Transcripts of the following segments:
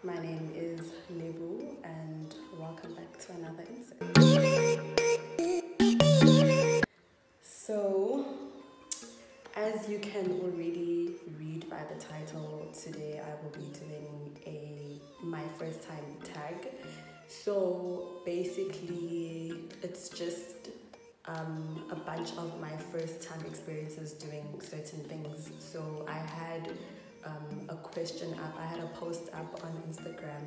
My name is Lebu and welcome back to another insert. So, as you can already read by the title, today I will be doing my first time tag. So basically it's just a bunch of my first time experiences doing certain things. So I had a question up, I had a post up on Instagram,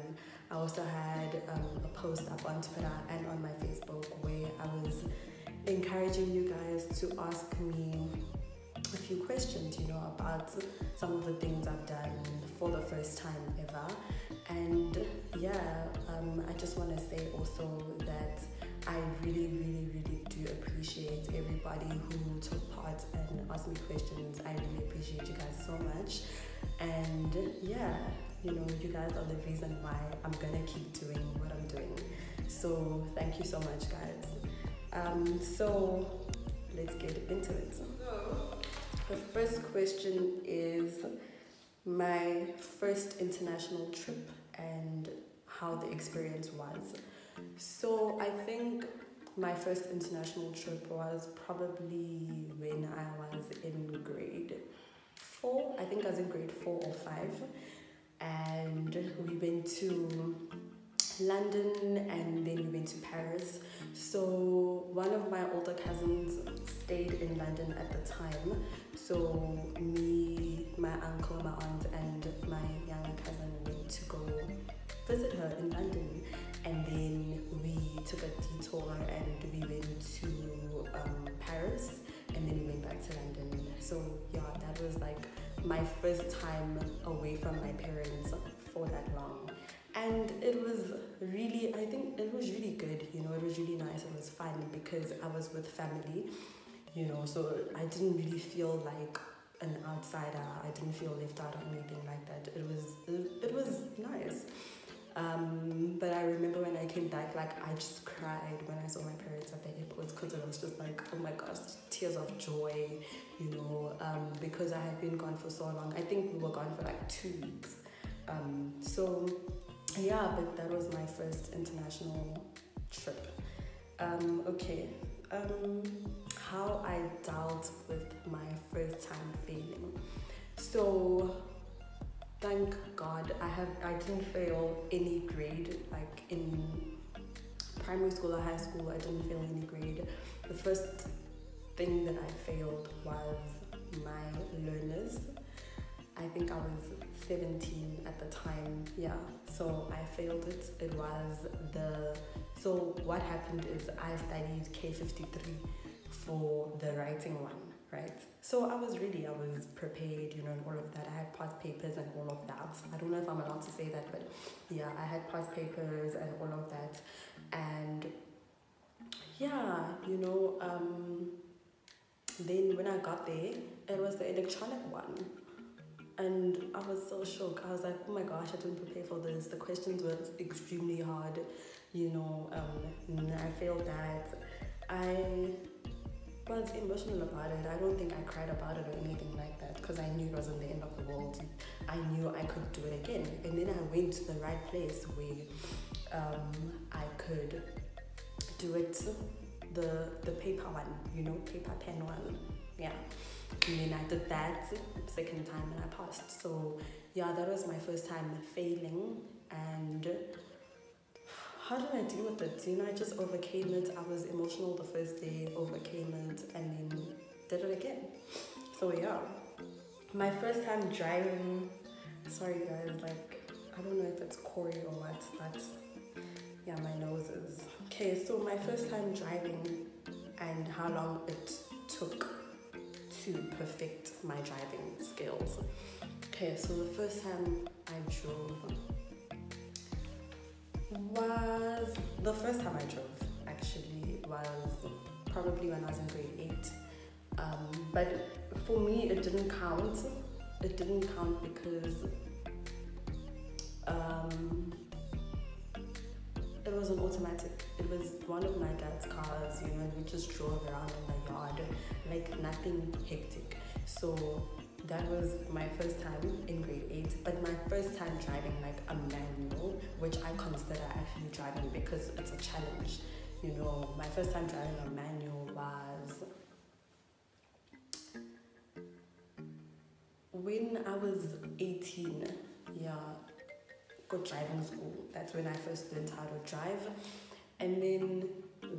I also had a post up on Twitter and on my Facebook where I was encouraging you guys to ask me a few questions, about some of the things I've done for the first time ever. And I just want to say also that I really do appreciate everybody who took part and asked me questions. I really appreciate you guys so much. And you guys are the reason why I'm gonna keep doing what I'm doing. So thank you so much, guys. So let's get into it. So the first question is my first international trip and how the experience was. So I think my first international trip was probably when I was in grade 4. I think I was in grade 4 or 5. And we went to London and then we went to Paris. So one of my older cousins stayed in London at the time. So me, my uncle, my aunt and my younger cousin went to go visit her in London. And then we took a detour and we went to Paris and then we went back to London. So that was like my first time away from my parents for that long. And it was really, I think it was really good, it was really nice, it was fun because I was with family, so I didn't really feel like an outsider, I didn't feel left out or anything like that. It was nice. But I remember when I came back, like I just cried when I saw my parents at the airport because it was just like, oh my gosh, tears of joy, because I had been gone for so long. I think we were gone for like 2 weeks. But that was my first international trip. How I dealt with my first time failing. So thank God I didn't fail any grade, like in primary school or high school, I didn't fail any grade. The first thing that I failed was my learners. I think I was 17 at the time, so I failed it. So what happened is I studied K53 for the writing one, right? So I was prepared, and all of that. I had past papers and all of that. I don't know if I'm allowed to say that, but I had past papers and all of that. And then when I got there, it was the electronic one. And I was so shocked. I was like, oh my gosh, I didn't prepare for this. The questions were extremely hard, I failed that. I was emotional about it. I don't think I cried about it or anything like that because I knew it wasn't the end of the world. I knew I could do it again. And then I went to the right place where I could do it, the paper one, paper pen one. And then I did that second time and I passed. So that was my first time failing. And how did I deal with it? I just overcame it. I was emotional the first day, overcame it, and then did it again. So my first time driving, sorry guys, like I don't know if it's Corey or what, but my nose is. Okay, so my first time driving and how long it took to perfect my driving skills. Okay, so the first time I drove actually was probably when I was in grade 8. But for me it didn't count. It didn't count because it was an automatic. It was one of my dad's cars, and we just drove around in the yard, like nothing hectic. So that was my first time in grade 8, but my first time driving like a manual, which I consider actually driving because it's a challenge. You know, my first time driving a manual was when I was 18. Yeah, got driving school. That's when I first learned how to drive. And then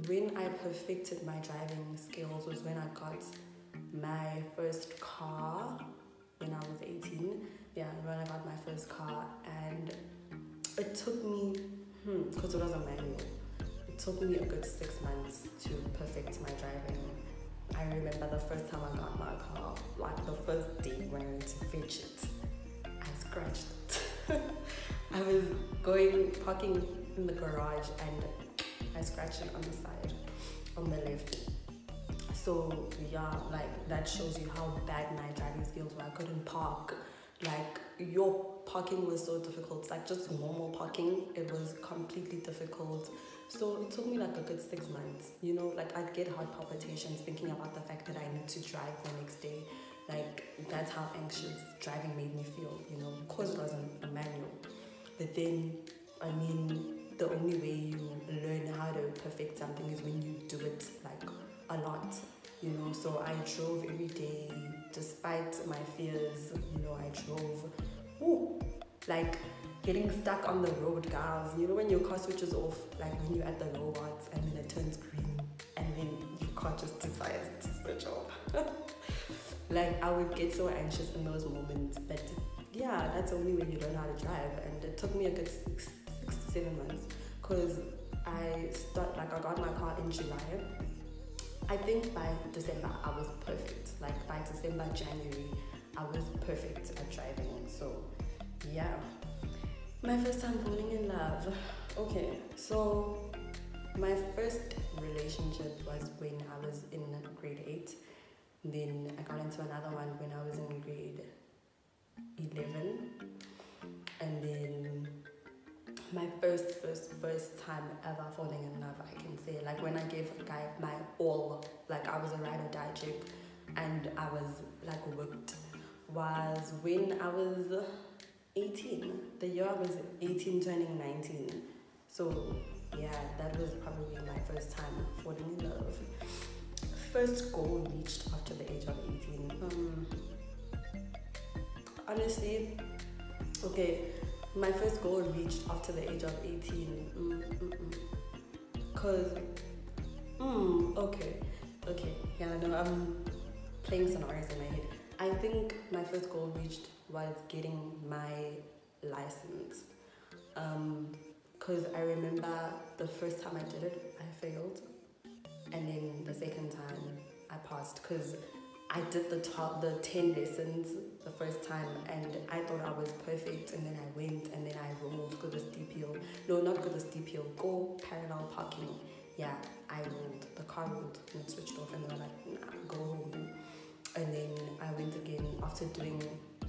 when I perfected my driving skills was when I got my first car when I was 18. Yeah, when I got my first car, and it took me, because it was a manual, it took me a good 6 months to perfect my driving. I remember the first time I got my car, like the first day when I went to fetch it, I scratched it. I was parking in the garage, and I scratched it on the side, on the left. So yeah, like that shows you how bad my driving skills were. I couldn't park. Like your parking was so difficult. Like just normal parking, it was completely difficult. So it took me like a good 6 months. You know, like I'd get heart palpitations thinking about the fact that I need to drive the next day. Like that's how anxious driving made me feel. You know, because it wasn't a manual. But then, I mean, the only way you learn how to perfect something is when you do it like a lot, you know. So I drove every day despite my fears. You know, I drove like getting stuck on the road, guys. You know, when your car switches off, like when you're at the robots and then it turns green and then your car just decides to switch off. Like I would get so anxious in those moments. But yeah, that's the only way you learn how to drive. And it took me a good 6 to 7 months, because I got my car in July. I think by December I was perfect. Like by December, January, I was perfect at driving. So yeah, my first time falling in love. Okay, so my first relationship was when I was in grade 8. Then I got into another one when I was in grade 11. And then my first time ever falling in love, I can say, like when I gave a guy my all, like I was a ride or die chick, and I was like hooked, was when I was 18. The year I was 18 turning 19. So yeah, that was probably my first time falling in love. First goal reached after the age of 18. Honestly, okay, my first goal reached after the age of 18. Cause, okay, yeah, no, I'm playing scenarios in my head. I think my first goal reached was getting my license. Cause I remember the first time I did it, I failed. And then the second time I passed, because I did the 10 lessons the first time and I thought I was perfect, and then I went and then I rolled go the steep hill. No, not go the steep hill, go parallel parking. Yeah, I rolled. The car rolled and it switched off, and they were like, nah, go home. And then I went again after doing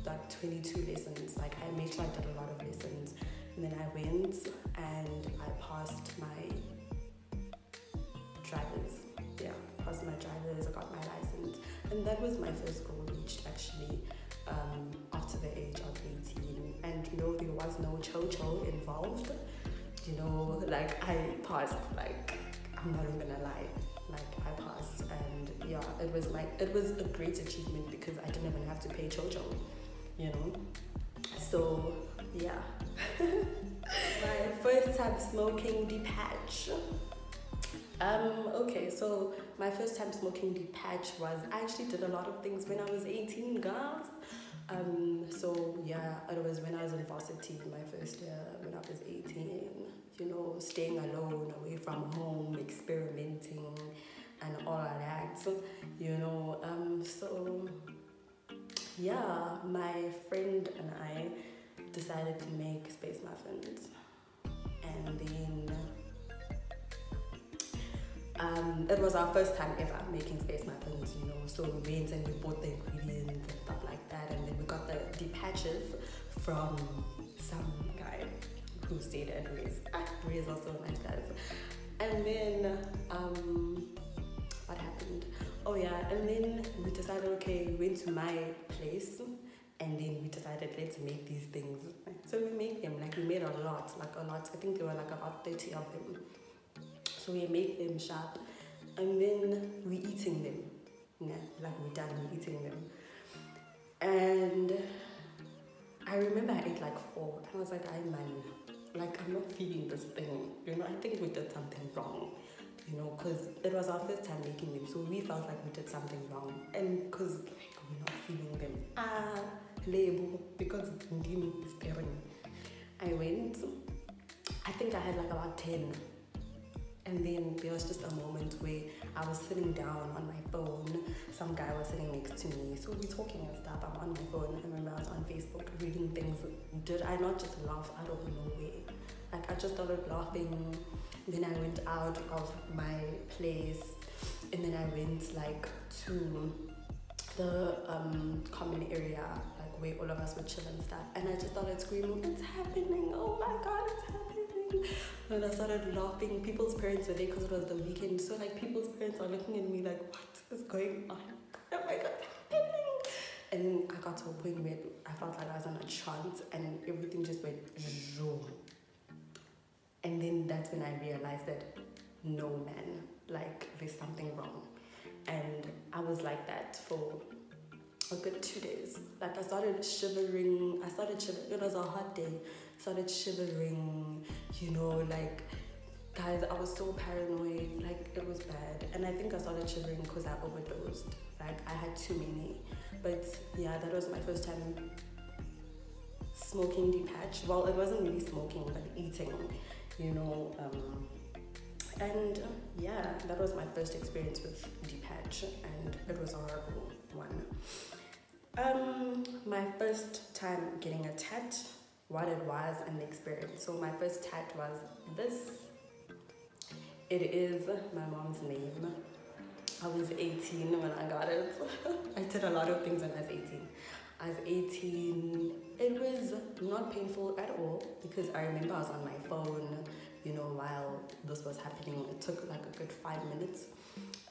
like 22 lessons. Like I made sure I did a lot of lessons. And then I went and I passed my drivers. Yeah, passed my drivers, I got my license. And that was my first goal reached actually, after the age of 18. And you know, there was no cho-cho involved. You know, like I passed, like I'm not even gonna lie. Like I passed, and yeah, it was a great achievement because I didn't even have to pay cho-cho, you know. So yeah. My first time smoking the patch. Okay, so my first time smoking the patch was, I actually did a lot of things when I was 18, guys. So yeah, it was when I was in varsity, my first year, when I was 18, you know, staying alone, away from home, experimenting and all of that, you know. So yeah, my friend and I decided to make space muffins, and then it was our first time ever making space muffins, you know. So we went and we bought the ingredients and stuff like that, and then we got the patches from some guy who stayed at Ray's. Ray's also a nice guy. And then what happened? Oh yeah, and then we decided, okay, we went to my place, and then we decided, let's make these things. So we made them, like we made a lot. I think there were like about 30 of them. So we make them sharp, and then we eating them. Yeah, like we're done, we eating them. And I remember I ate like 4. I was like, I'm not feeling this thing. I think we did something wrong. Because it was our first time making them, so we felt like we did something wrong. And because we're not feeling them. Label, because Ndini is staring. I went, I think I had like about 10. And then there was just a moment where I was sitting down on my phone. Some guy was sitting next to me. So we're talking and stuff. I'm on my phone. I remember I was on Facebook reading things. Did I not just laugh out of nowhere? Like I just started laughing. Then I went out of my place. And then I went like to the common area, like where all of us would chill and stuff. And I just started screaming, it's happening. Oh my God, it's happening. And I started laughing. People's parents were there because it was the weekend. So like people's parents are looking at me like, what is going on? Oh my God, it's happening. And I got to a point where I felt like I was on a trance and everything just went zoom. And then that's when I realized that no, man, like there's something wrong. And I was like that for a good 2 days. Like I started shivering. It was a hot day. Started shivering, like, guys, I was so paranoid. Like it was bad. And I think I started shivering because I overdosed. Like I had too many. But yeah, that was my first time smoking Deepatch. Well, it wasn't really smoking, but eating, and yeah, that was my first experience with Deepatch, and it was a horrible one. My first time getting a tat, what it was and the experience. So my first tat was this. It is my mom's name. I was 18 when I got it. I did a lot of things when I was 18. I was 18. It was not painful at all because I remember I was on my phone, while this was happening. It took like a good 5 minutes.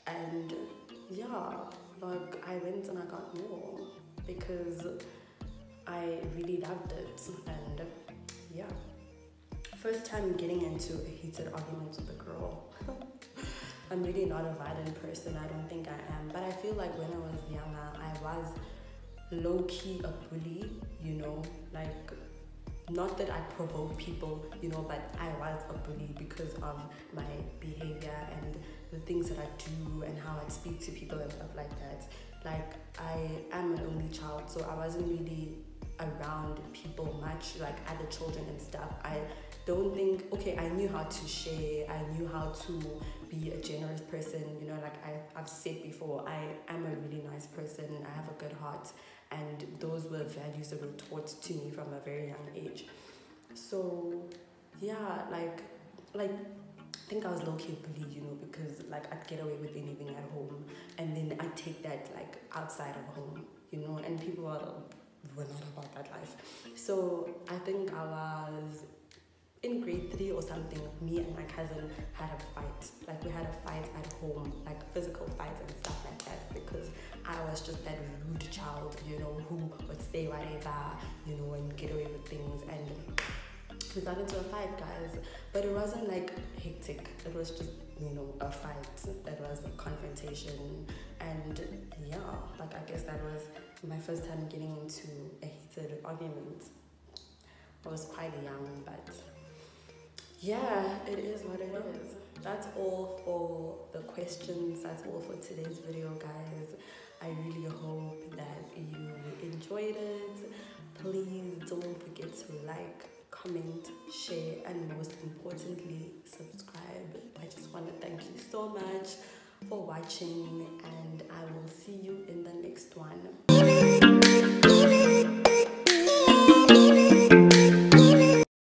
And yeah, like I went and I got more because I really loved it. And yeah, first time getting into a heated argument with a girl. I'm really not a violent person. I don't think I am. But I feel like when I was younger, I was low-key a bully, like not that I provoke people, but I was a bully because of my behavior and the things that I do and how I speak to people and stuff like that. Like I am an only child, so I wasn't really around people much, like other children and stuff. I don't think, I knew how to share, I knew how to be a generous person, like I've said before, I am a really nice person, I have a good heart, and those were values that were taught to me from a very young age. So yeah, like I think I was low-key bullied, because like I'd get away with anything at home, and then I'd take that like outside of home, and people were not about that life. So I think I was in grade 3 or something. Me and my cousin had a fight. Like we had a fight at home, like physical fights and stuff like that, because I was just that rude child, who would say whatever, and get away with things. And we got into a fight, guys, but it wasn't like hectic. It was just, a fight. It was a confrontation. And yeah, like I guess that was my first time getting into a heated argument. I was quite young, but yeah, it is what it is. That's all for the questions. That's all for today's video, guys. I really hope that you enjoyed it. Please don't forget to like, comment, share, and most importantly, subscribe. I just want to thank you so much for watching, and I will see you in the next one.